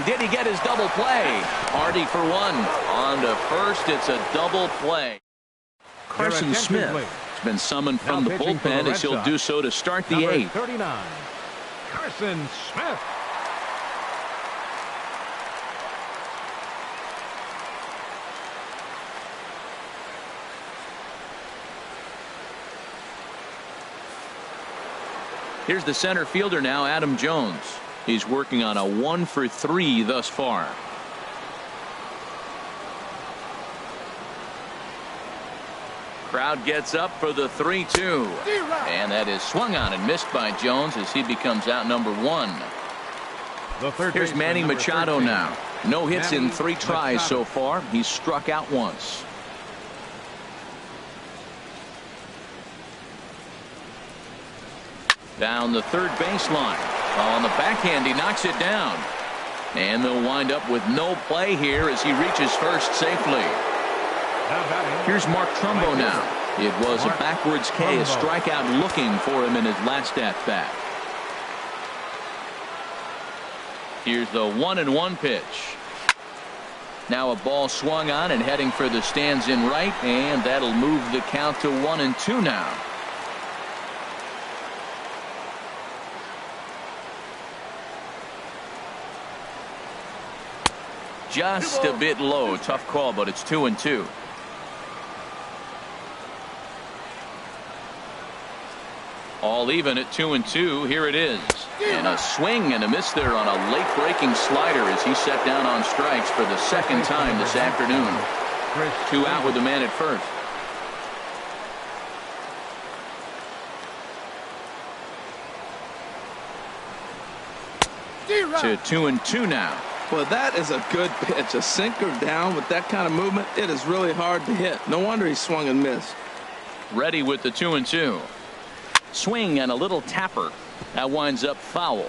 Did he get his double play? Hardy for one. On to first. It's a double play. Carson Smith has been summoned from the bullpen as he'll do so to start the eighth. 39, Carson Smith. Here's the center fielder now, Adam Jones. He's working on a 1-for-3 thus far. Crowd gets up for the 3-2. And that is swung on and missed by Jones as he becomes out number one. Here's Manny Machado now. No hits in 3 tries so far. He's struck out once. Down the third baseline. On the backhand, he knocks it down. And they'll wind up with no play here as he reaches first safely. Here's Mark Trumbo now. It was a backwards K, a strikeout looking for him in his last at-bat. Here's the 1-1 pitch. Now a ball swung on and heading for the stands in right, and that'll move the count to 1-2 now. Just a bit low. Tough call, but it's 2-2. All even at 2-2. Here it is. And a swing and a miss there on a late breaking slider as he set down on strikes for the second time this afternoon. 2 out with the man at first. To 2-2 now. Well, that is a good pitch. A sinker down with that kind of movement. It is really hard to hit. No wonder he swung and missed. Ready with the 2-2. Swing and a little tapper. That winds up foul.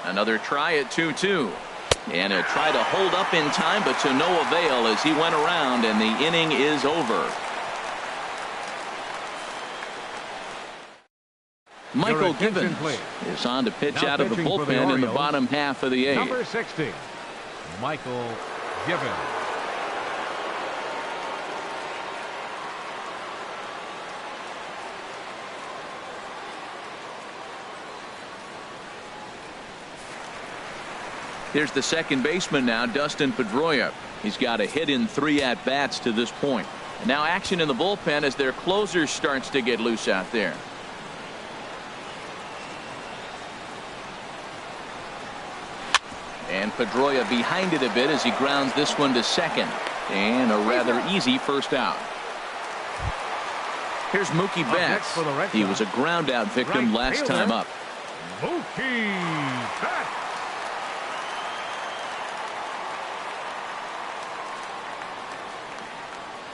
Another try at 2-2. And a try to hold up in time, but to no avail as he went around and the inning is over. Michael Givens is on to pitch out of the bullpen in the bottom half of the eighth. Number 60, Michael Givens. Here's the second baseman now, Dustin Pedroia. He's got a hit in 3 at-bats to this point. And now action in the bullpen as their closer starts to get loose out there. And Pedroia behind it a bit as he grounds this one to second. And a rather easy first out. Here's Mookie Betts. He was a ground out victim last time up. Mookie Betts.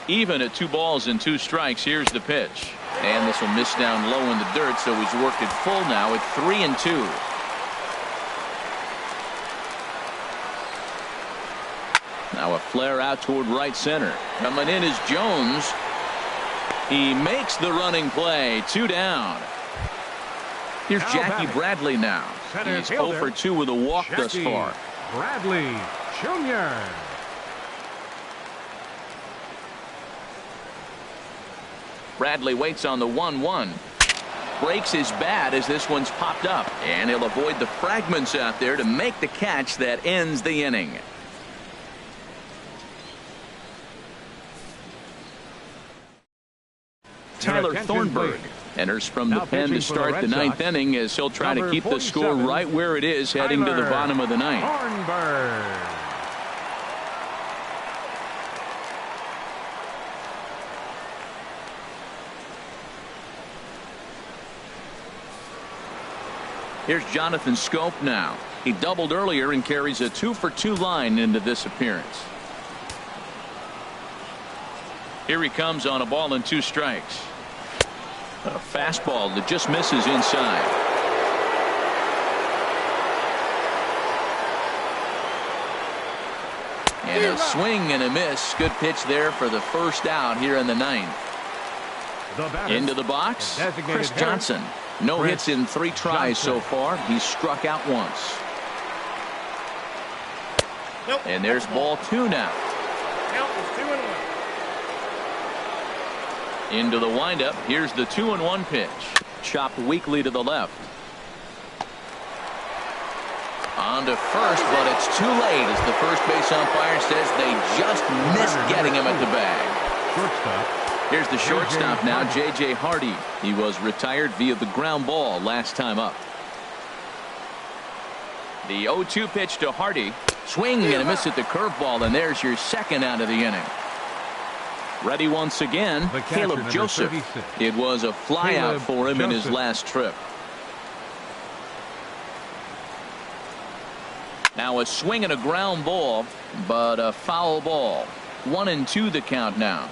Even at 2 balls and 2 strikes. Here's the pitch. And this will miss down low in the dirt, so he's worked it full now at 3-2. Now a flare out toward right center. Coming in is Jones. He makes the running play. 2 down. Here's Jackie Bradley now. He's 0 for 2 with a walk thus far. Bradley Jr. Bradley waits on the 1-1. Breaks his bat as this one's popped up. And he'll avoid the fragments out there to make the catch that ends the inning. Tyler Thornburg enters from the pen to start the 9th inning as he'll try to keep the score right where it is heading to the bottom of the 9th. Thornburg. Here's Jonathan Scope now. He doubled earlier and carries a 2 for 2 line into this appearance. Here he comes on a ball and 2 strikes. A fastball that just misses inside. And a swing and a miss. Good pitch there for the first out here in the 9th. Into the box, Chris Johnson. No hits in 3 tries so far. He's struck out once. And there's ball 2 now. Into the windup. Here's the 2-1 pitch. Chopped weakly to the left. On to first, but it's too late as the first base umpire says they just missed getting him at the bag. Here's the shortstop now, J.J. Hardy. He was retired via the ground ball last time up. The 0-2 pitch to Hardy. Swing and a miss at the curveball, and there's your second out of the inning. Ready once again, Caleb Joseph. It was a flyout for him in his last trip. Now a swing and a ground ball, but a foul ball. 1-2 the count now.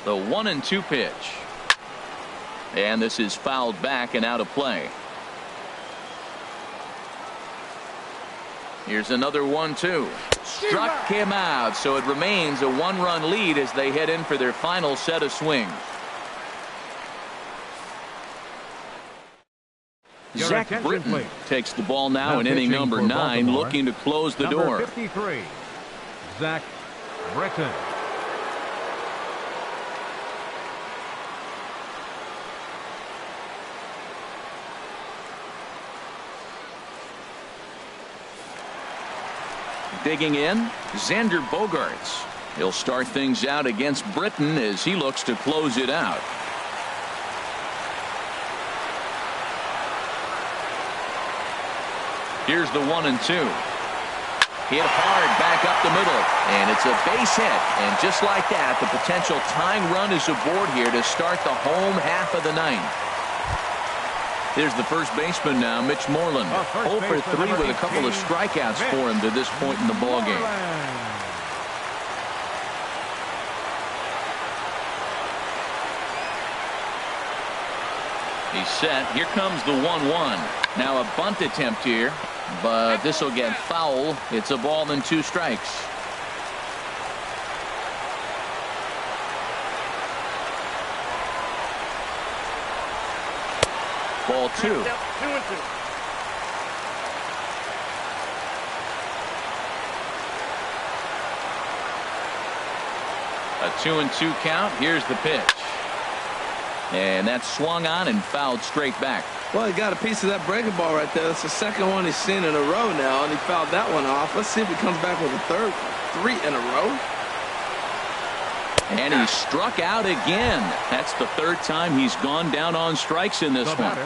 The 1-2 pitch. And this is fouled back and out of play. Here's another 1-2. Struck him out, so it remains a 1-run lead as they head in for their final set of swings. Zach Britton takes the ball now in inning number 9, looking to close the door. 53, Zach Britton. Digging in, Xander Bogaerts. He'll start things out against Britton as he looks to close it out. Here's the 1-2. Hit hard back up the middle, and it's a base hit. And just like that, the potential tying run is aboard here to start the home half of the ninth. Here's the first baseman now, Mitch Moreland. 0 for 3 with a couple of strikeouts for him to this point in the ballgame. He's set. Here comes the 1-1. Now a bunt attempt here, but this will get foul. It's a ball and 2 strikes. Ball 2. A 2-2 count. Here's the pitch. And that's swung on and fouled straight back. Well, he got a piece of that breaking ball right there. That's the second one he's seen in a row now, and he fouled that one off. Let's see if he comes back with a third. 3 in a row. And he struck out again. That's the 3rd time he's gone down on strikes in this one.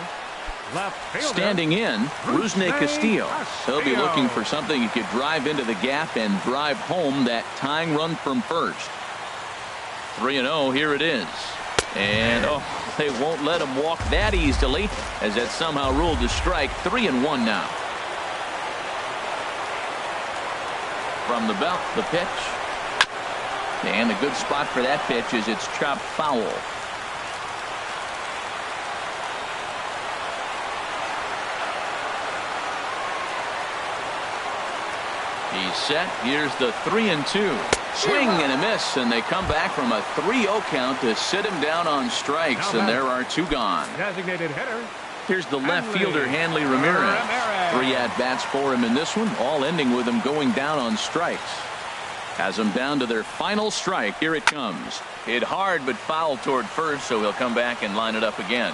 Standing in, Rusney Castillo. He'll be looking for something he could drive into the gap and drive home that tying run from first. 3-0, here it is. And they won't let him walk that easily as that's somehow ruled a strike. 3-1 now. From the belt, the pitch. And a good spot for that pitch is it's chopped foul. He's set. Here's the 3-2. Swing and a miss, and they come back from a 3-0 count to sit him down on strikes, and there are 2 gone. Designated hitter. Here's the left fielder, Hanley Ramirez. 3 at-bats for him in this one, all ending with him going down on strikes. Has them down to their final strike. Here it comes. Hit hard but foul toward first, so he'll come back and line it up again.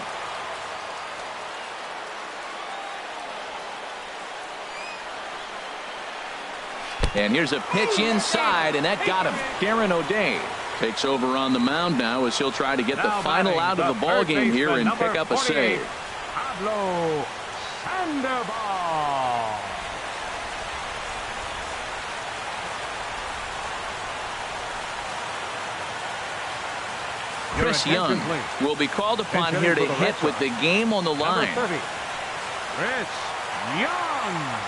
And here's a pitch inside, and that got him. Darren O'Day takes over on the mound now as he'll try to get the final out of the ball game here and pick up a save. Pablo Sandoval. Chris Young will be called upon here to hit with the game on the line. Chris Young.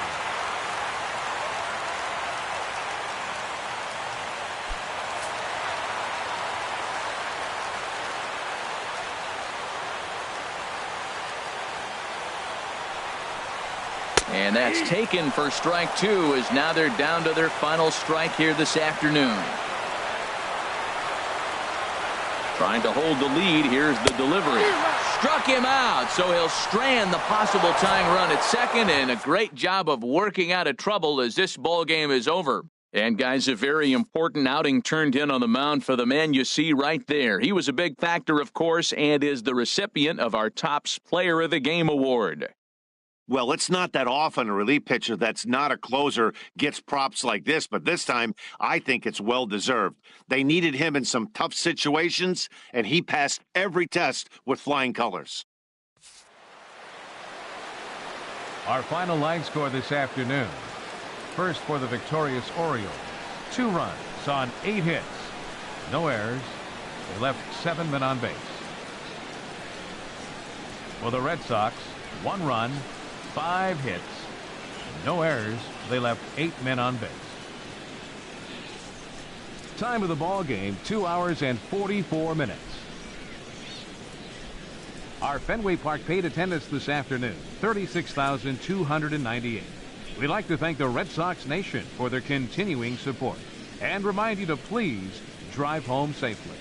And that's taken for strike 2 as now they're down to their final strike here this afternoon. Trying to hold the lead. Here's the delivery. Struck him out, so he'll strand the possible tying run at second, and a great job of working out of trouble as this ball game is over. And, guys, a very important outing turned in on the mound for the man you see right there. He was a big factor, of course, and is the recipient of our Topps Player of the Game award. Well, it's not that often a relief pitcher that's not a closer gets props like this, but this time I think it's well-deserved. They needed him in some tough situations, and he passed every test with flying colors. Our final line score this afternoon. First for the victorious Orioles, 2 runs on 8 hits. No errors. They left 7 men on base. For the Red Sox, 1 run, 5 hits. No errors. They left 8 men on base. Time of the ball game, 2 hours and 44 minutes. Our Fenway Park paid attendance this afternoon, 36,298. We'd like to thank the Red Sox Nation for their continuing support and remind you to please drive home safely.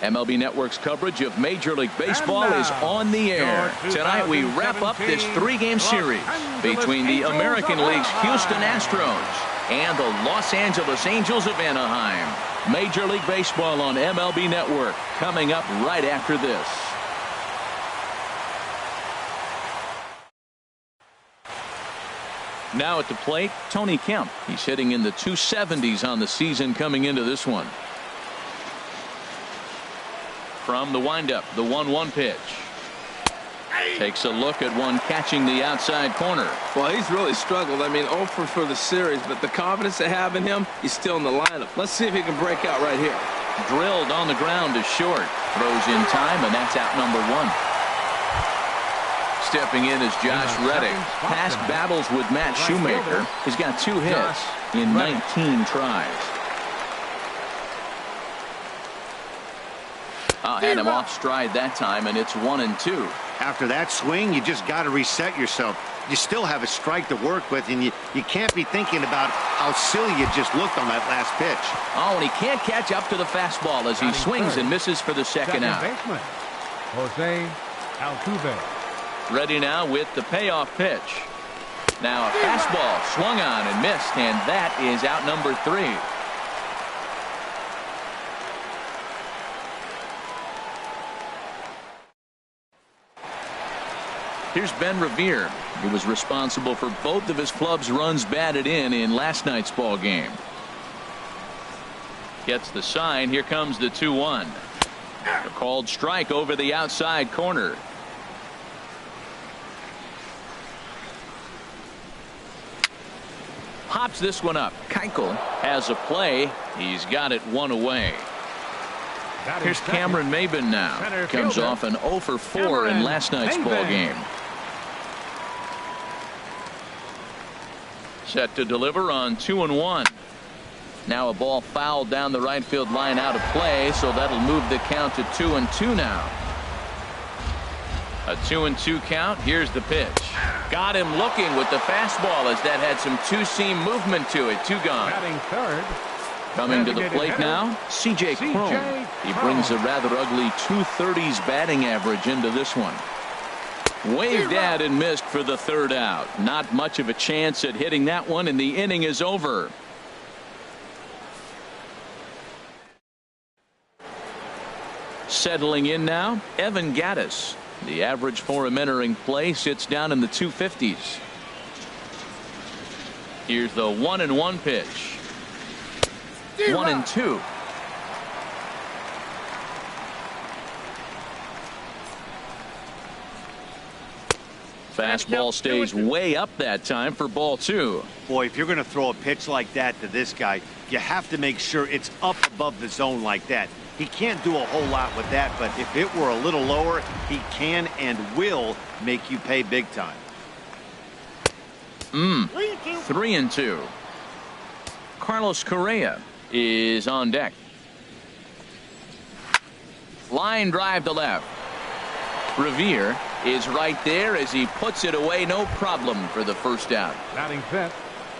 MLB Network's coverage of Major League Baseball is on the air. Tonight we wrap up this 3-game series between the American League's Houston Astros and the Los Angeles Angels of Anaheim. Major League Baseball on MLB Network coming up right after this. Now at the plate, Tony Kemp. He's hitting in the 270s on the season coming into this one. From the windup, the 1-1 pitch. Takes a look at one catching the outside corner. Well, he's really struggled. I mean, 0 for the series, but the confidence they have in him, he's still in the lineup. Let's see if he can break out right here. Drilled on the ground to short. Throws in time, and that's out number 1. Stepping in is Josh Reddick. Past battles with Matt Shoemaker. He's got 2 hits in 19 tries. Had him off stride that time, and it's 1-2. After that swing, you just got to reset yourself. You still have a strike to work with, and you can't be thinking about how silly you just looked on that last pitch. Oh, and he can't catch up to the fastball as he swings and misses for the second out. Baseman, Jose Altuve. Ready now with the payoff pitch. Now a fastball swung on and missed, and that is out number 3. Here's Ben Revere. He was responsible for both of his club's runs batted in last night's ball game. Gets the sign. Here comes the 2-1. A called strike over the outside corner. Pops this one up. Keuchel has a play. He's got it 1 away. Here's Cameron Maybin now. Comes off an 0 for 4 in last night's ball game. Set to deliver on 2-1. Now a ball fouled down the right field line out of play, so that'll move the count to 2-2 now. A 2-2 count. Here's the pitch. Got him looking with the fastball as that had some two-seam movement to it. 2 gone. Batting third. Coming to the plate now, C.J. Cron. He brings a rather ugly 230s batting average into this one. Waved at and missed for the 3rd out. Not much of a chance at hitting that one, and the inning is over. Settling in now, Evan Gattis. The average for him entering play sits down in the 250s. Here's the 1-1 pitch. 1-2. Fastball stays way up that time for ball 2. Boy, if you're going to throw a pitch like that to this guy, you have to make sure it's up above the zone like that. He can't do a whole lot with that, but if it were a little lower, he can and will make you pay big time. 3-2. Carlos Correa is on deck. Line drive to left. Revere is right there as he puts it away, no problem for the 1st out. Batting 5th.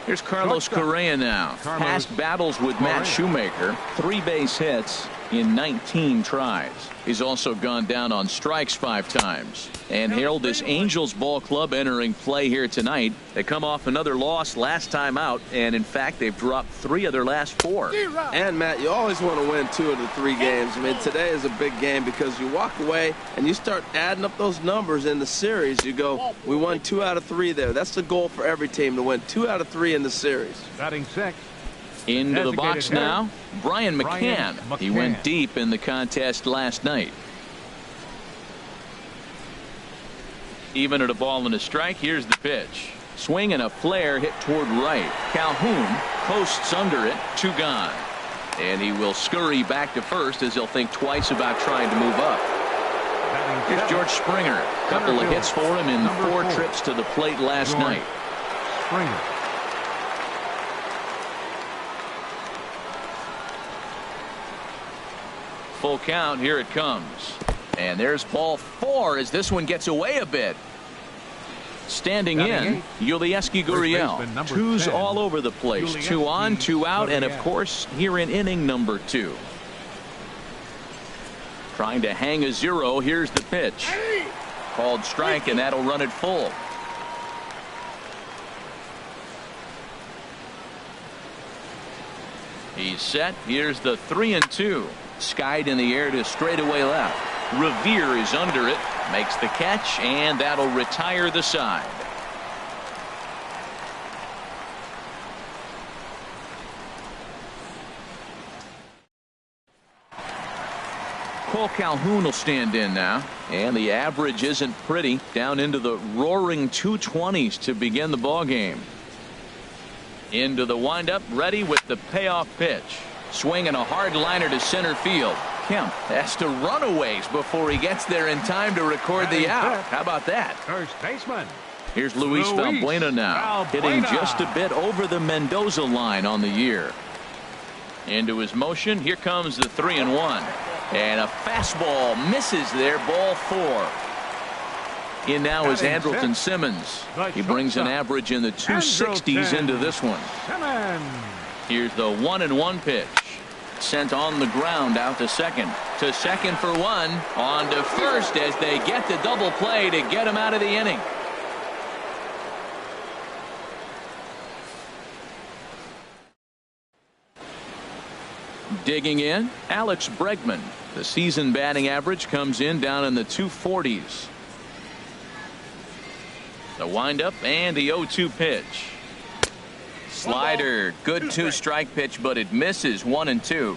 Here's Carlos Correa now. Past battles with Matt Shoemaker. 3 base hits in 19 tries. He's also gone down on strikes 5 times. And Harold, this Angels ball club entering play here tonight. They come off another loss last time out, and in fact they've dropped 3 of their last 4. And Matt, you always want to win 2 of the 3 games. I mean, today is a big game because you walk away and you start adding up those numbers in the series. You go, we won 2 out of 3 there. That's the goal for every team, to win 2 out of 3 in the series. Batting 6th. Into the box now, Brian McCann. He went deep in the contest last night. Even at a ball and a strike, here's the pitch. Swing and a flare hit toward right. Calhoun coasts under it. 2 gone. And he will scurry back to first as he'll think twice about trying to move up. Here's George Springer. Couple of hits for him in 4 trips to the plate last night. Springer. Full count. Here it comes. And there's ball 4 as this one gets away a bit. Standing in, Yulieski Gurriel. 2s all over the place. 2 on, 2 out, and of course here in inning number 2. Trying to hang a 0. Here's the pitch. Called strike, and that'll run it full. He's set. Here's the 3-2. Skied in the air to straightaway left. Revere is under it. Makes the catch, and that'll retire the side. Cole Calhoun will stand in now, and the average isn't pretty, down into the roaring 220s to begin the ball game. Into the windup, ready with the payoff pitch. Swinging a hard liner to center field. Kemp has to run a ways before he gets there in time to record the out. How about that? First baseman. Here's Luis Valbuena now, hitting just a bit over the Mendoza line on the year. Into his motion, here comes the 3-1. And a fastball misses there, ball 4. In now is Andrelton Simmons. He brings an average in the 260s into this one. Here's the 1-1 pitch. Sent on the ground out to second. To second for 1. On to first as they get the double play to get him out of the inning. Digging in, Alex Bregman. The season batting average comes in down in the 240s. The windup and the 0-2 pitch. Slider, good 2-strike pitch, but it misses. 1-2.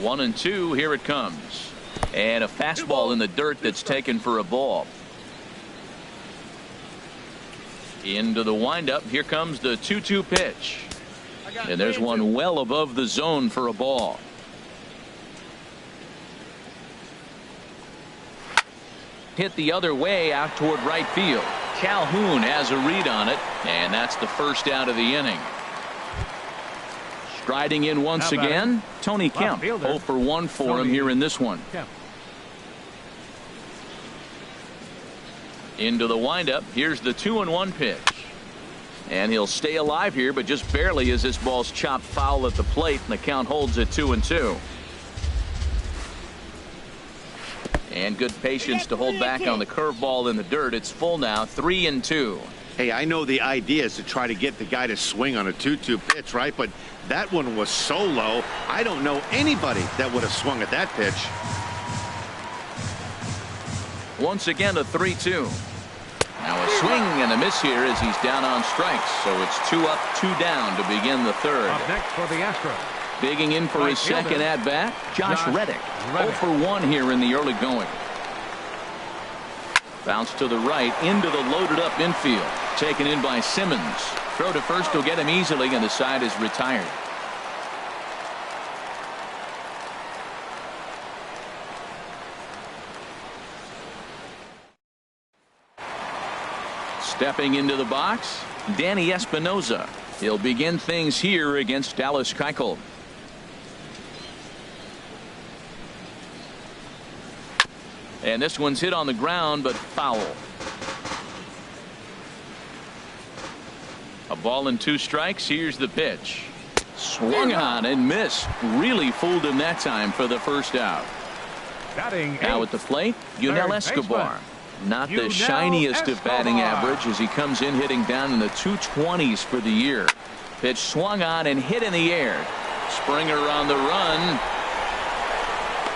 1-2. Here it comes. And a fastball in the dirt that's taken for a ball. Into the windup. Here comes the 2-2 pitch. And there's one well above the zone for a ball. Hit the other way out toward right field. Calhoun has a read on it, and that's the first out of the inning. Striding in once again, Tony Kemp. 0 for 1 for him here in this one. Into the windup. Here's the 2-1 pitch. And he'll stay alive here, but just barely as this ball's chopped foul at the plate, and the count holds at 2-2. And good patience to hold back on the curveball in the dirt. It's full now, 3-2. Hey, I know the idea is to try to get the guy to swing on a 2-2 pitch, right? But that one was so low, I don't know anybody that would have swung at that pitch. Once again, a 3-2. Now a swing and a miss here as he's down on strikes. So it's 2 up, 2 down to begin the third. Up next for the Astros. Digging in for his second at-bat, Josh Reddick. 0 for 1 here in the early going. Bounce to the right into the loaded up infield. Taken in by Simmons. Throw to first will get him easily, and the side is retired. Stepping into the box, Danny Espinoza. He'll begin things here against Dallas Keuchel. And this one's hit on the ground, but foul. A ball and 2 strikes. Here's the pitch. Swung on and missed. Really fooled him that time for the first out. Now at the plate, Yunel Escobar. Not the shiniest of batting average as he comes in hitting down in the 220s for the year. Pitch swung on and hit in the air. Springer on the run.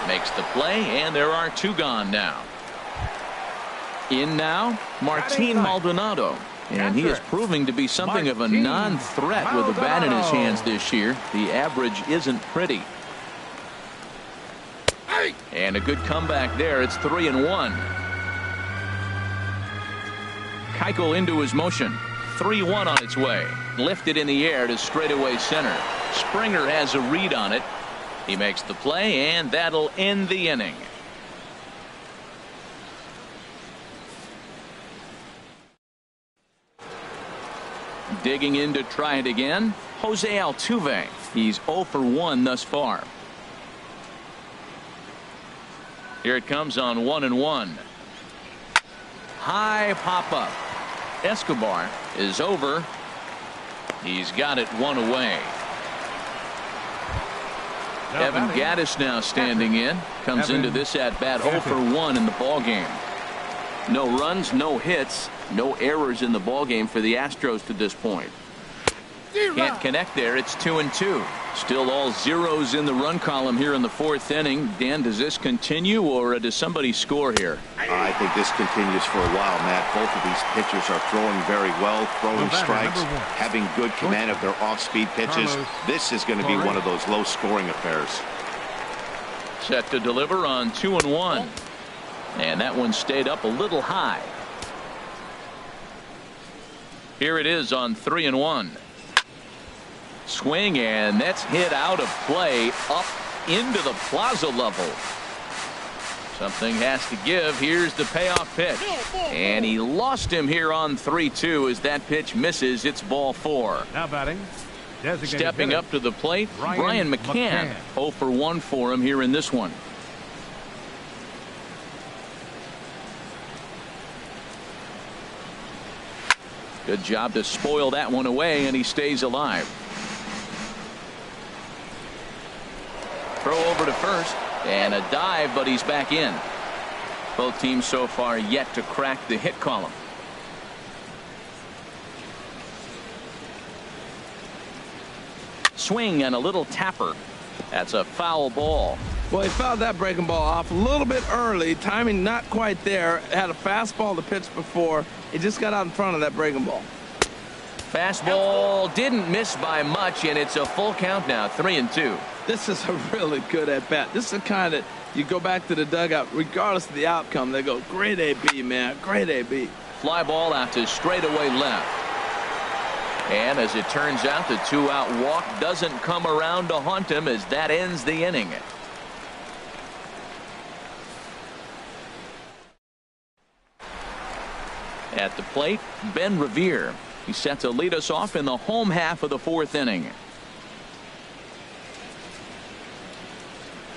Makes the play, and there are 2 gone now. In now, Martin Maldonado. And he is proving to be something of a non-threat with the bat in his hands this year. The average isn't pretty. And a good comeback there. It's 3-1. Keuchel into his motion. 3-1 on its way. Lifted in the air to straightaway center. Springer has a read on it. He makes the play, and that'll end the inning. Digging in to try it again, Jose Altuve. He's 0 for 1 thus far. Here it comes on 1-1. High pop-up. Escobar is over. He's got it 1 away. Evan Gaddis now standing in. Comes into this at-bat 0 for 1 in the ballgame. No runs, no hits, no errors in the ballgame for the Astros to this point. Can't connect there. It's 2-2. Still all zeros in the run column here in the 4th inning. Dan, does this continue or does somebody score here? I think this continues for a while, Matt. Both of these pitchers are throwing very well, throwing strikes, having good command of their off-speed pitches. This is going to be one of those low-scoring affairs. Set to deliver on 2-1. And that one stayed up a little high. Here it is on 3-1. Swing, and that's hit out of play up into the plaza level. Something has to give. Here's the payoff pitch. And he lost him here on 3-2 as that pitch misses. It's ball 4. Now batting. Stepping up to the plate, Brian McCann. 0 for 1 for him here in this one. Good job to spoil that one away, and he stays alive. Throw over to first, and a dive, but he's back in. Both teams so far yet to crack the hit column. Swing and a little tapper. That's a foul ball. Well, he fouled that breaking ball off a little bit early. Timing not quite there. Had a fastball to pitch before. He just got out in front of that breaking ball. Fastball didn't miss by much, and it's a full count now, 3-2. This is a really good at-bat. This is the kind that you go back to the dugout, regardless of the outcome, they go, great AB, man, great AB. Fly ball out to straightaway left. And as it turns out, the 2-out walk doesn't come around to haunt him as that ends the inning. At the plate, Ben Revere. He's set to lead us off in the home half of the 4th inning.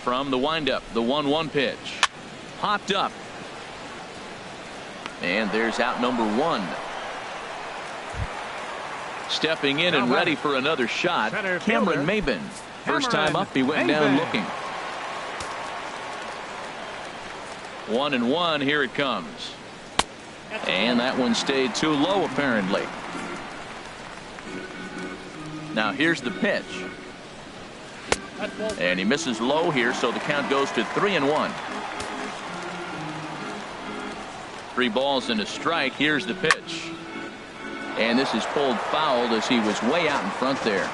From the windup, the 1-1 pitch. Popped up. And there's out number 1. Stepping in and ready for another shot, Cameron Maben. First time up, he went down looking. 1-1, here it comes. And that one stayed too low, apparently. Now here's the pitch. And he misses low here, so the count goes to 3-1. 3 balls and a strike. Here's the pitch. And this is pulled foul as he was way out in front there.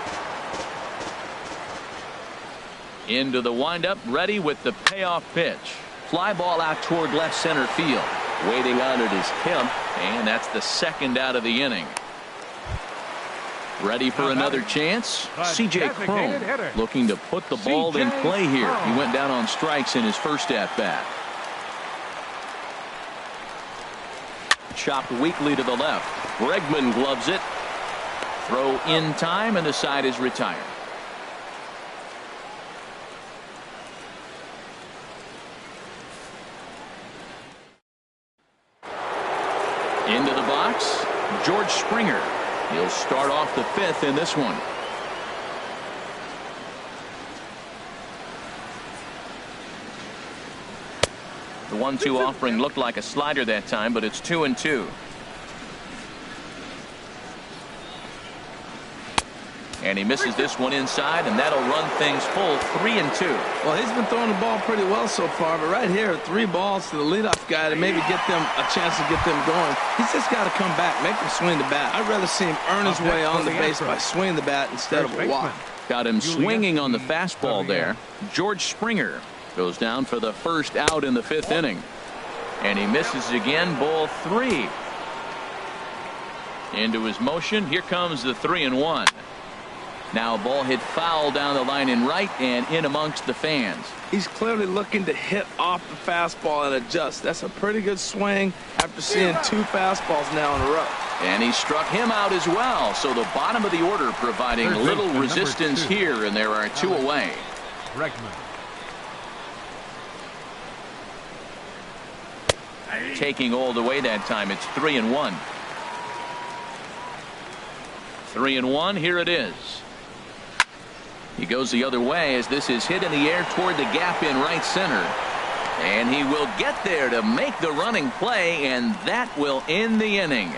Into the windup, ready with the payoff pitch. Fly ball out toward left center field. Waiting on it is Kemp, and that's the 2nd out of the inning. Ready for another chance? C.J. Cron looking to put the ball in play here. He went down on strikes in his first at-bat. Chopped weakly to the left. Bregman gloves it. Throw in time, and the side is retired. Into the box, George Springer. He'll start off the 5th in this one. The 1-2 offering looked like a slider that time, but it's 2-2. And he misses this one inside, and that'll run things full 3-2. Well, he's been throwing the ball pretty well so far, but right here, 3 balls to the leadoff guy to maybe get them a chance to get them going. He's just got to come back, make him swing the bat. I'd rather see him earn his way on the base by swinging the bat instead of a walk. Got him swinging on the fastball there. George Springer goes down for the first out in the 5th inning. And he misses again, ball 3. Into his motion, here comes the 3-1. Now a ball hit foul down the line in right and in amongst the fans. He's clearly looking to hit off the fastball and adjust. That's a pretty good swing after seeing 2 fastballs now in a row. And he struck him out as well. So the bottom of the order providing little resistance here, and there are 2 away. Taking all the way that time. It's 3-1. 3-1. Here it is. He goes the other way as this is hit in the air toward the gap in right center. And he will get there to make the running play, and that will end the inning.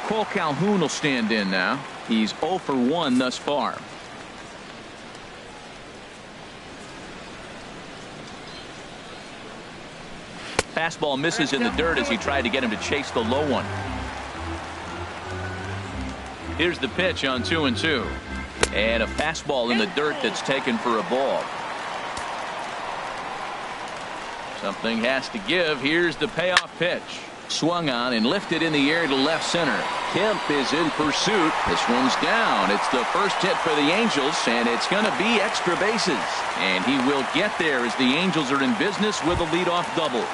Cole Calhoun will stand in now. He's 0 for 1 thus far. Fastball misses in the dirt as he tried to get him to chase the low one. Here's the pitch on 2-2. And a fastball in the dirt that's taken for a ball. Something has to give. Here's the payoff pitch. Swung on and lifted in the air to left center. Kemp is in pursuit. This one's down. It's the first hit for the Angels, and it's going to be extra bases. And he will get there as the Angels are in business with a leadoff double.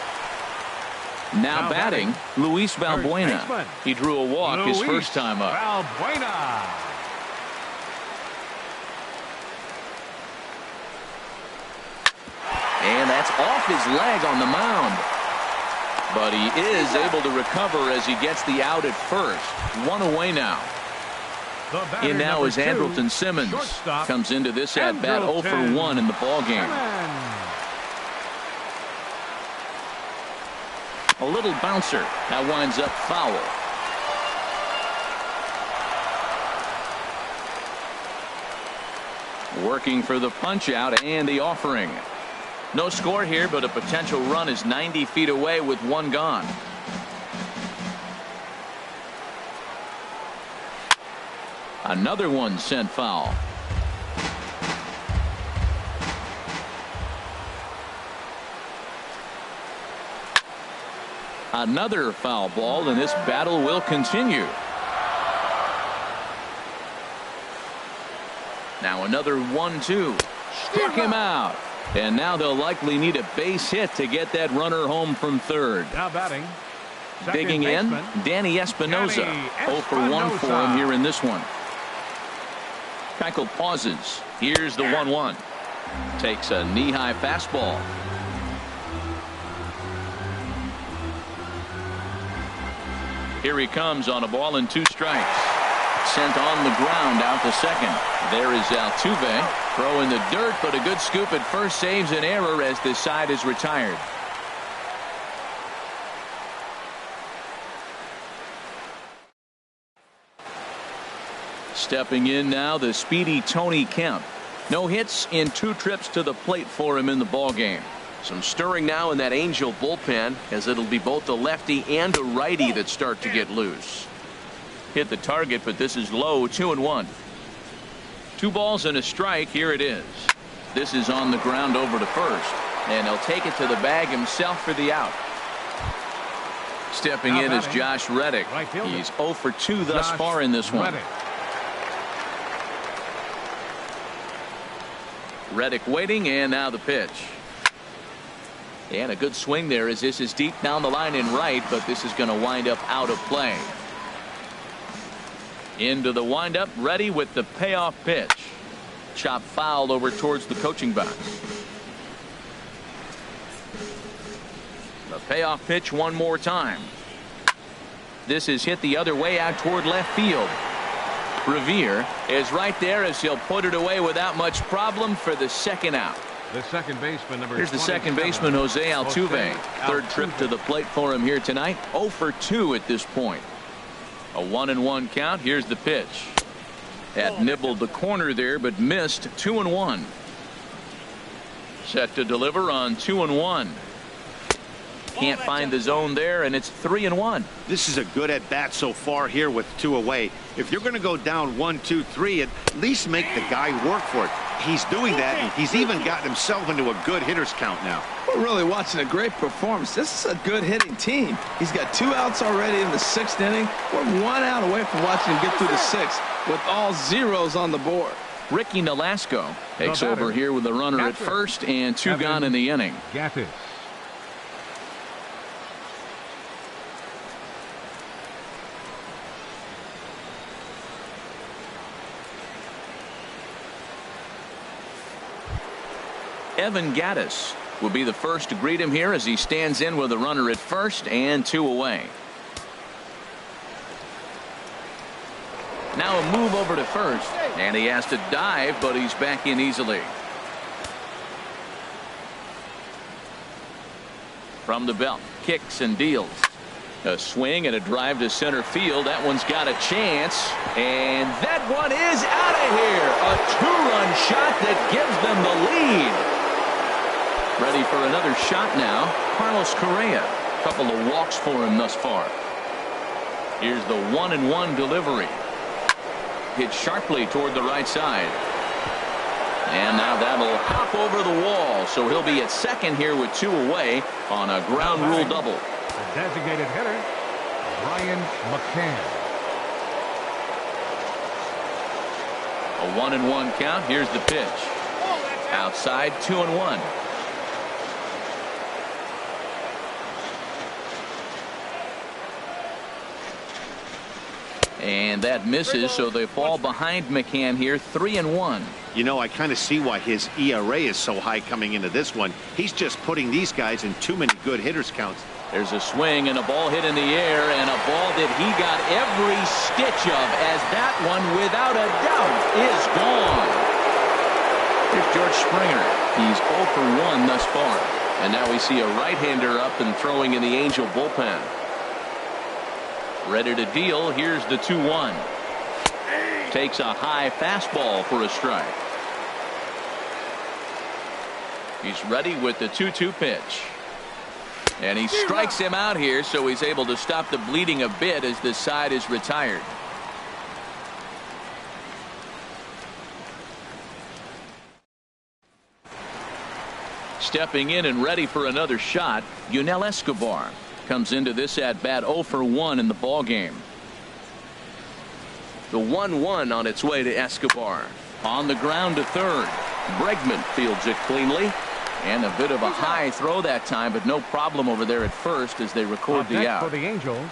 Now batting, Luis Valbuena. He drew a walk his first time up. Valbuena. And that's off his leg on the mound. But he is able to recover as he gets the out at first. One away now. In now is Andrelton Simmons. Comes into this at bat 0 for 1 in the ball game. A little bouncer. That winds up foul. Working for the punch out and the offering. No score here, but a potential run is 90 feet away with one gone. Another one sent foul. Another foul ball, and this battle will continue. Now another 1-2. Struck him out. And now they'll likely need a base hit to get that runner home from third. Now batting. Digging in, Danny Espinosa. 0 for 1 for him here in this one. Keuchel pauses. Here's the 1-1. Takes a knee-high fastball. Here he comes on a ball and 2 strikes. Sent on the ground out to second. There is Altuve. Throw in the dirt, but a good scoop at first saves an error as this side is retired. Stepping in now, the speedy Tony Kemp. No hits in 2 trips to the plate for him in the ballgame. Some stirring now in that Angel bullpen, as it'll be both a lefty and a righty that start to get loose. Hit the target, but this is low. 2-1. 2 balls and a strike. Here it is. This is on the ground over to first, and he'll take it to the bag himself for the out. Stepping in is Josh Reddick. He's 0 for 2 thus far in this one. Reddick waiting, and now the pitch. And a good swing there as this is deep down the line in right, but this is going to wind up out of play. Into the windup, ready with the payoff pitch. Chop foul over towards the coaching box. The payoff pitch one more time. This is hit the other way out toward left field. Revere is right there as he'll put it away without much problem for the second out. The second baseman, number Here's the second baseman, Jose Altuve. Third trip to the plate for him here tonight. 0 for 2 at this point. A 1-1 count. Here's the pitch. That nibbled the corner there, but missed. 2-1. Set to deliver on 2-1. Can't find the zone there, and it's 3-1. This is a good at bat so far here with 2 away. If you're going to go down 1, 2, 3, at least make the guy work for it. He's doing that, and he's even gotten himself into a good hitter's count now. We're really watching a great performance. This is a good hitting team. He's got 2 outs already in the 6th inning. We're 1 out away from watching him get through the 6th with all zeros on the board. Ricky Nolasco takes over here with a runner at first and 2 gone in the inning. Gattis. Evan Gattis will be the first to greet him here as he stands in with a runner at first and 2 away. Now a move over to first, and he has to dive, but he's back in easily. From the belt, kicks and deals. A swing and a drive to center field. That one's got a chance, and that one is out of here. A two-run shot that gives them the lead. Ready for another shot now. Carlos Correa. Couple of walks for him thus far. Here's the 1-1 delivery. Hit sharply toward the right side. And now that'll hop over the wall, so he'll be at second here with 2 away on a ground rule double. The designated hitter, Brian McCann. A 1-1 count. Here's the pitch. Outside, 2-1. And that misses, so they fall behind McCann here, 3-1. You know, I kind of see why his ERA is so high coming into this one. He's just putting these guys in too many good hitters counts. There's a swing and a ball hit in the air, and a ball that he got every stitch of, as that one, without a doubt, is gone. Here's George Springer. He's 0 for 1 thus far. And now we see a right-hander up and throwing in the Angel bullpen. Ready to deal. Here's the 2-1. Takes a high fastball for a strike. He's ready with the 2-2 pitch. And he strikes him out here, so he's able to stop the bleeding a bit as this side is retired. Stepping in and ready for another shot, Yunel Escobar. Comes into this at bat 0 for 1 in the ball game. The 1-1 on its way to Escobar. On the ground to third. Bregman fields it cleanly. And a bit of a high throw that time, but no problem over there at first as they record the out. For the Angels,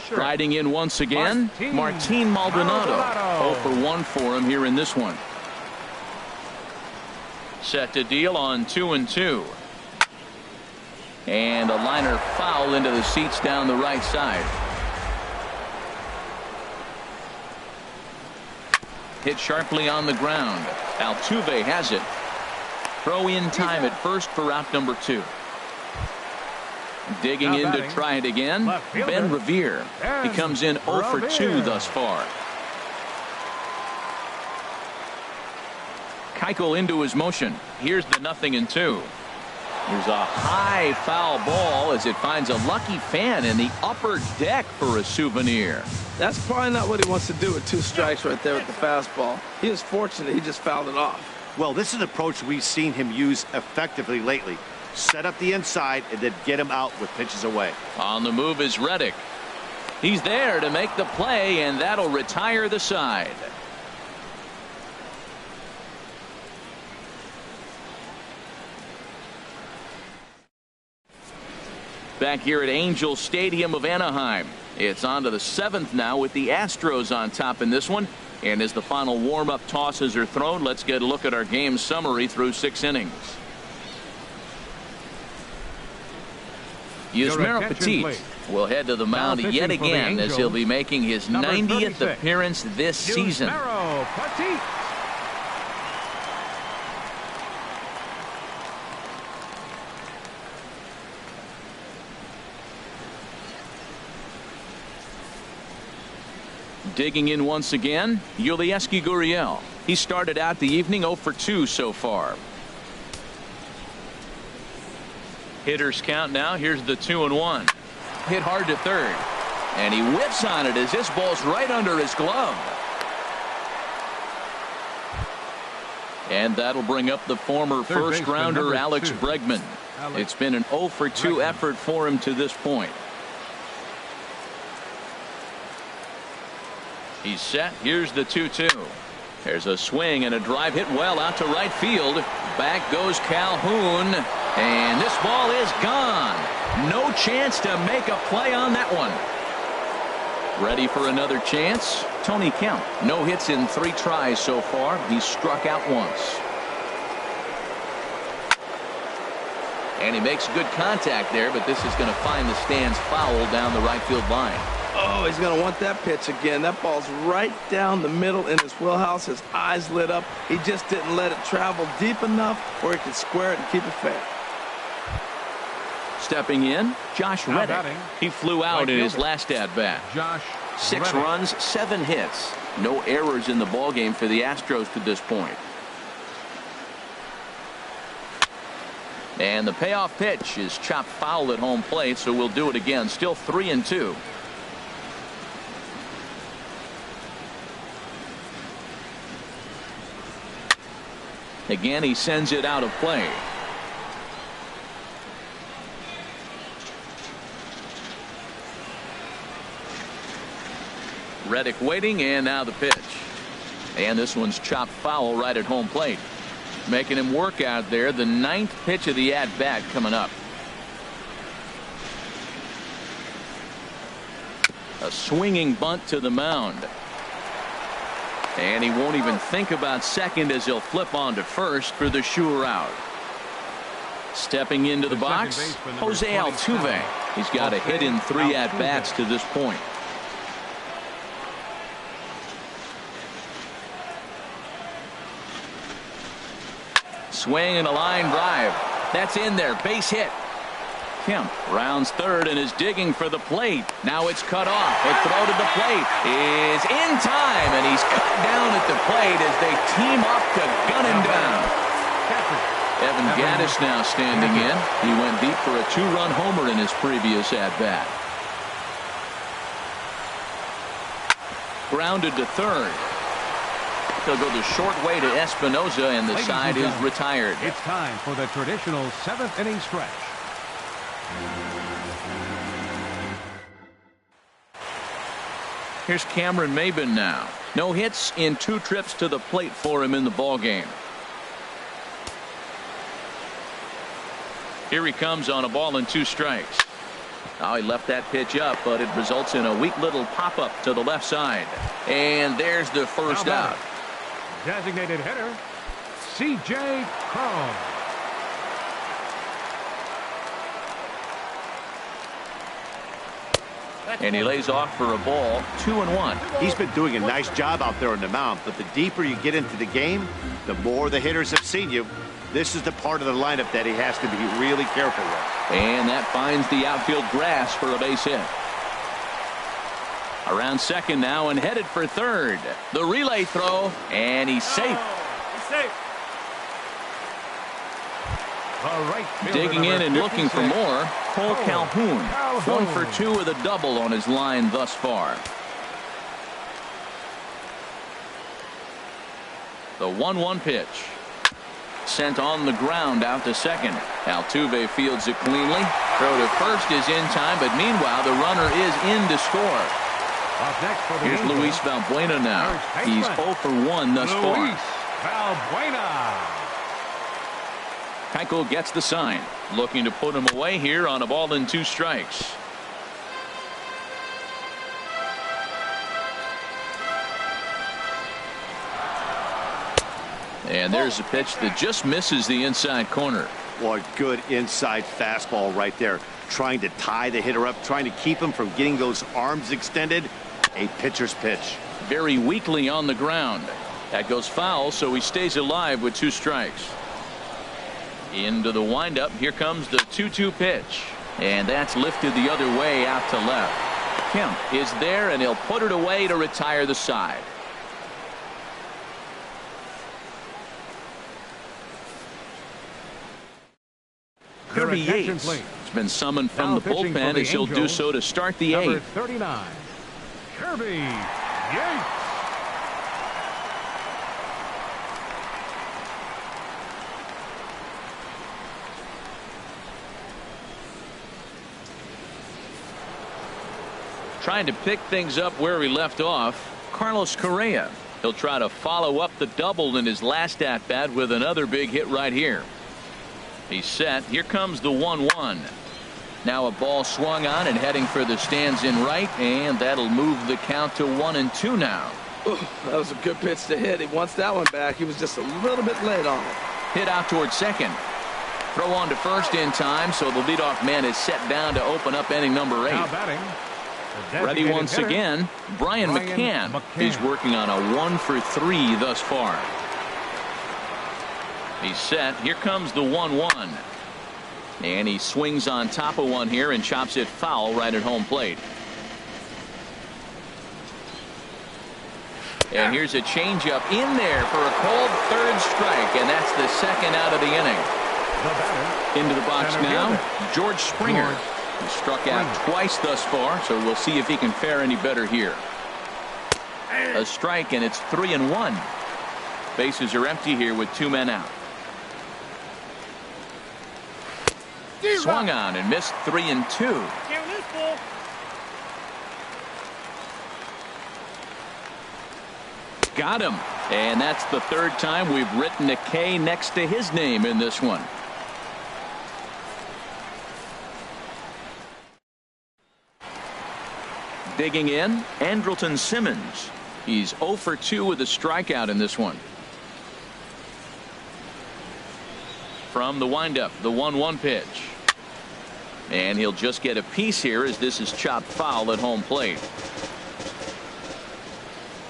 striding in once again, Martin Maldonado. 0 for 1 for him here in this one. Set to deal on 2-2. And a liner foul into the seats down the right side. Hit sharply on the ground. Altuve has it. Throw in time at first for out number 2. Digging in to try it again, Ben Revere. He comes in 0 for 2 thus far. Keuchel into his motion. Here's the 0-2. There's a high foul ball as it finds a lucky fan in the upper deck for a souvenir. That's probably not what he wants to do with 2 strikes right there with the fastball. He was fortunate he just fouled it off. Well, this is an approach we've seen him use effectively lately. Set up the inside and then get him out with pitches away. On the move is Reddick. He's there to make the play, and that'll retire the side. Back here at Angel Stadium of Anaheim. It's on to the 7th now with the Astros on top in this one. And as the final warm-up tosses are thrown, let's get a look at our game summary through 6 innings. Yusmeiro Petit will head to the mound yet again as he'll be making his 90th appearance this season. Petit. Digging in once again, Yulieski Gurriel. He started out the evening 0 for 2 so far. Hitters count now. Here's the 2-1. Hit hard to third. And he whips on it as this ball's right under his glove. And that'll bring up the former first rounder Alex Bregman. It's been an 0 for 2 effort for him to this point. He's set. Here's the 2-2. There's a swing and a drive hit well out to right field. Back goes Calhoun. And this ball is gone. No chance to make a play on that one. Ready for another chance. Tony Kemp. No hits in 3 tries so far. He's struck out once. And he makes good contact there, but this is going to find the stands foul down the right field line. Oh, he's going to want that pitch again. That ball's right down the middle in his wheelhouse. His eyes lit up. He just didn't let it travel deep enough where he could square it and keep it fair. Stepping in, Josh Reddick. He flew out in his last at-bat. 6 runs, 7 hits. No errors in the ballgame for the Astros to this point. And the payoff pitch is chopped foul at home plate, so we'll do it again. Still 3-2. Again, he sends it out of play. Reddick waiting, and now the pitch. And this one's chopped foul right at home plate. Making him work out there. The 9th pitch of the at-bat coming up. A swinging bunt to the mound. And he won't even think about second as he'll flip on to first for the sure out. Stepping into the box, Jose Altuve. He's got a hit in 3 at-bats to this point. Swing and a line drive. That's in there. Base hit. Kemp rounds third and is digging for the plate. Now it's cut off. A throw to the plate is in time, and he's cut down at the plate as they team up to gun him down. Evan Gattis now standing in. He went deep for a 2-run homer in his previous at-bat. Grounded to third. He'll go the short way to Espinosa, and the side is retired. It's time for the traditional 7th inning stretch. Here's Cameron Maybin now. No hits in 2 trips to the plate for him in the ballgame. Here he comes on a ball and 2 strikes. Oh, he left that pitch up, but it results in a weak little pop-up to the left side. And there's the first out. Designated hitter, C.J. Cron. And he lays off for a ball. 2-1. He's been doing a nice job out there on the mound, but the deeper you get into the game, the more the hitters have seen you. This is the part of the lineup that he has to be really careful with. And that finds the outfield grass for a base hit. Around second now and headed for third. The relay throw, and he's safe. Digging in and looking for more, Cole Calhoun. 1 for 2 with a double on his line thus far. The 1-1 pitch. Sent on the ground out to second. Altuve fields it cleanly. Throw to first is in time, but meanwhile the runner is in to score. Here's Luis Valbuena now. He's 0 for 1 thus far. Valbuena. Keuchel gets the sign. Looking to put him away here on a ball and 2 strikes. And there's a pitch that just misses the inside corner. What good inside fastball right there. Trying to tie the hitter up, trying to keep him from getting those arms extended. A pitcher's pitch. Very weakly on the ground. That goes foul, so he stays alive with 2 strikes. Into the windup. Here comes the 2-2 pitch. And that's lifted the other way out to left. Kemp is there, and he'll put it away to retire the side. Kirby Yates has been summoned from the bullpen as he'll do so to start the 8th. 39. Kirby Yates. Trying to pick things up where he left off, Carlos Correa. He'll try to follow up the double in his last at-bat with another big hit right here. He's set. Here comes the 1-1. Now a ball swung on and heading for the stands in right, and that'll move the count to 1-2 now. Ooh, that was a good pitch to hit. He wants that one back. He was just a little bit late on it. Hit out towards second. Throw on to first in time, so the leadoff man is set down to open up inning number 8. Now batting, Ready once again, Brian McCann. He's working on a 1 for 3 thus far. He's set. Here comes the 1-1. And he swings on top of one here and chops it foul right at home plate. And here's a changeup in there for a called third strike, and that's the second out of the inning. Into the box now, George Springer. He struck out twice thus far, so we'll see if he can fare any better here. A strike, and it's 3-1. Bases are empty here with 2 men out. Swung on and missed 3-2. Got him. And that's the third time we've written a K next to his name in this one. Digging in, Andrelton Simmons. He's 0 for 2 with a strikeout in this one. From the windup, the 1-1 pitch. And he'll just get a piece here as this is chopped foul at home plate.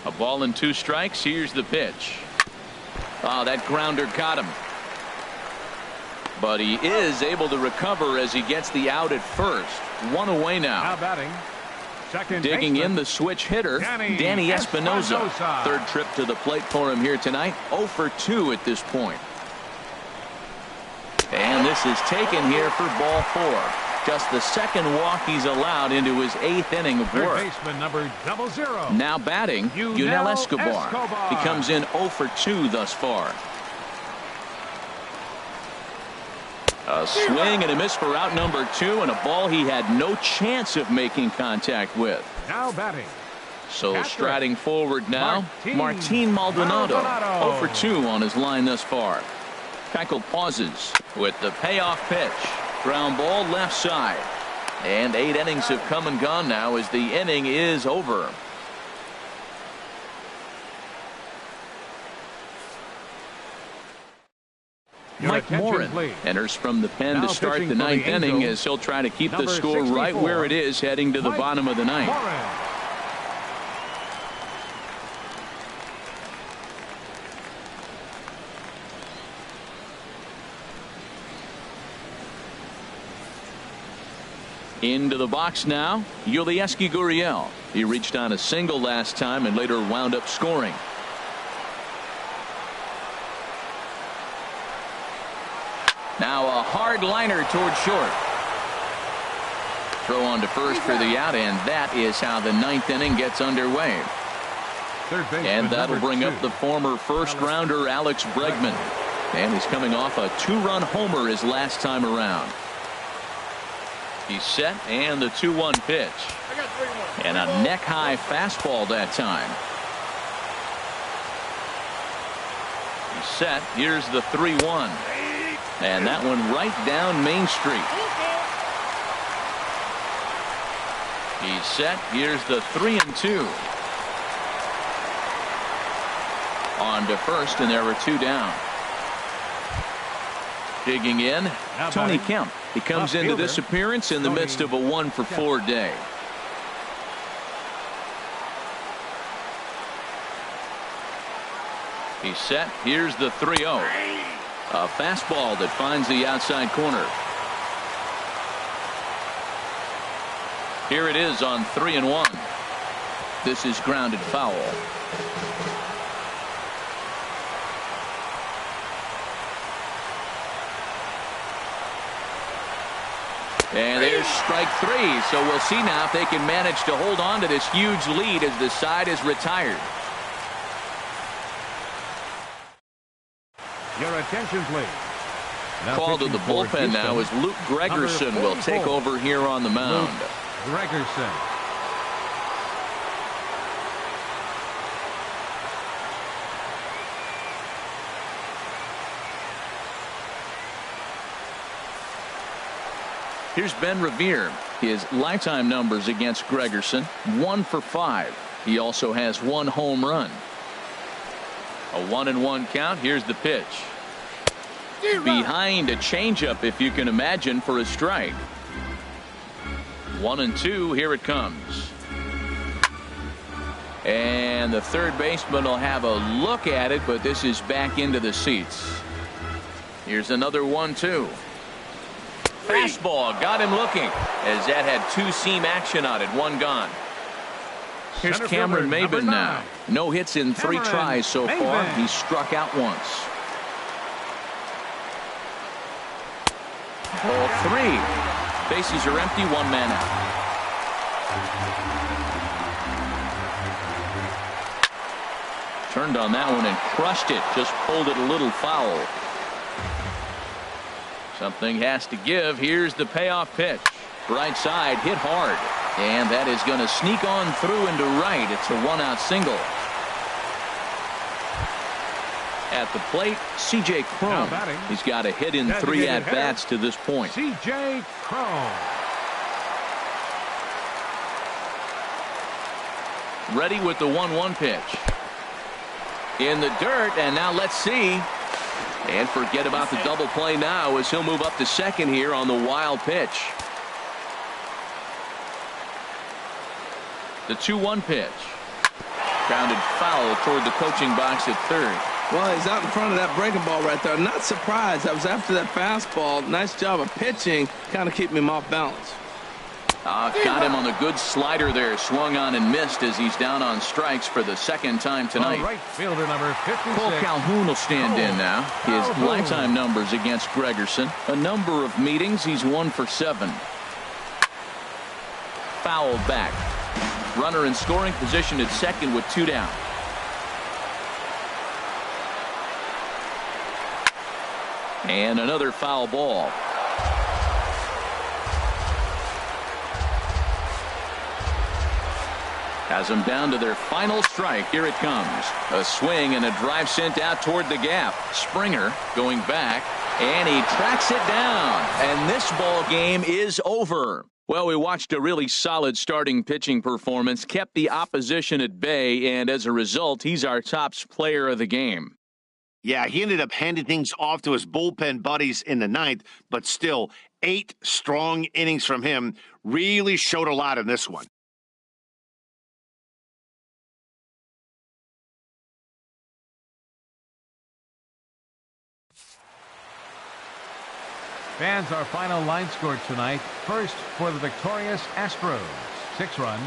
A ball and 2 strikes. Here's the pitch. Oh, that grounder got him. But he is able to recover as he gets the out at first. 1 away now. Now batting. Second digging baseman. In the switch hitter, Danny Espinosa. Third trip to the plate for him here tonight. 0 for 2 at this point. And this is taken here for ball 4. Just the second walk he's allowed into his 8th inning of work. Third baseman number 00. Now batting, Yunel Escobar. He comes in 0 for 2 thus far. A swing and a miss for out number 2, and a ball he had no chance of making contact with. Now batting. So striding forward now, Martin Maldonado. 0 for 2 on his line thus far. Keuchel pauses with the payoff pitch. Ground ball left side. And 8 innings have come and gone now as the inning is over. Mike Morin enters from the pen to start the 9th inning as he'll try to keep the score right where it is heading to the bottom of the 9th. Into the box now, Yulieski Gurriel. He reached on a single last time and later wound up scoring. Now a hard liner toward short. Throw on to first for the out, and that is how the 9th inning gets underway. And that'll bring up the former first-rounder Alex Bregman. And he's coming off a 2-run homer his last time around. He's set, and the 2-1 pitch. And a neck-high fastball that time. He's set. Here's the 3-1. And that one right down Main Street. He's set. Here's the 3-2. On to first, and there were 2 down. Digging in, Tony Kemp. He comes into this appearance in the midst of a 1 for 4 day. He's set. Here's the 3-0. A fastball that finds the outside corner. Here it is on 3-1. This is grounded foul. And there's strike 3. So we'll see now if they can manage to hold on to this huge lead as the side is retired. Your attention, please. Call to the bullpen now as Luke Gregerson will take over here on the mound. Gregerson. Here's Ben Revere. His lifetime numbers against Gregerson: 1 for 5. He also has 1 home run. A 1-1 count. Here's the pitch. Behind a changeup, if you can imagine, for a strike. 1-2. Here it comes. And the third baseman will have a look at it, but this is back into the seats. Here's another 1-2. Fastball got him looking as that had two-seam action on it. One gone. Here's Cameron Maben now. No hits in 3 tries so far. He struck out once. Ball 3. Bases are empty. 1 man out. Turned on that one and crushed it. Just pulled it a little foul. Something has to give. Here's the payoff pitch. Right side, hit hard. And that is going to sneak on through into right. It's a 1-out single. At the plate, C.J. Cron. He's got a hit in 3 at-bats to this point. C.J. Cron. Ready with the 1-1 pitch. In the dirt, and now let's see. And forget about the double play now as he'll move up to second here on the wild pitch. The 2-1 pitch. Grounded foul toward the coaching box at third. Well, he's out in front of that breaking ball right there. Not surprised. I was after that fastball. Nice job of pitching. Kind of keeping him off balance. Got him on the good slider there. Swung on and missed as he's down on strikes for the second time tonight. Right fielder number 56. Cole Calhoun will stand in now. His lifetime numbers against Gregerson. A number of meetings. He's 1 for 7. Fouled back. Runner in scoring position at second with 2 down. And another foul ball. Has them down to their final strike. Here it comes. A swing and a drive sent out toward the gap. Springer going back, and he tracks it down. And this ball game is over. Well, we watched a really solid starting pitching performance, kept the opposition at bay, and as a result, he's our top player of the game. Yeah, he ended up handing things off to his bullpen buddies in the 9th, but still 8 strong innings from him really showed a lot in this one. Fans, our final line score tonight. First for the victorious Astros. 6 runs,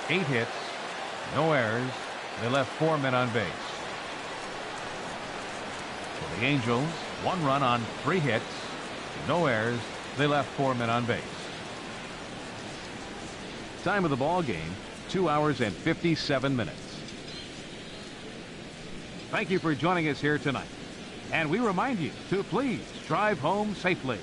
8 hits, no errors. They left 4 men on base. For the Angels, 1 run on 3 hits, no errors. They left 4 men on base. Time of the ball game, 2 hours and 57 minutes. Thank you for joining us here tonight. And we remind you to please drive home safely.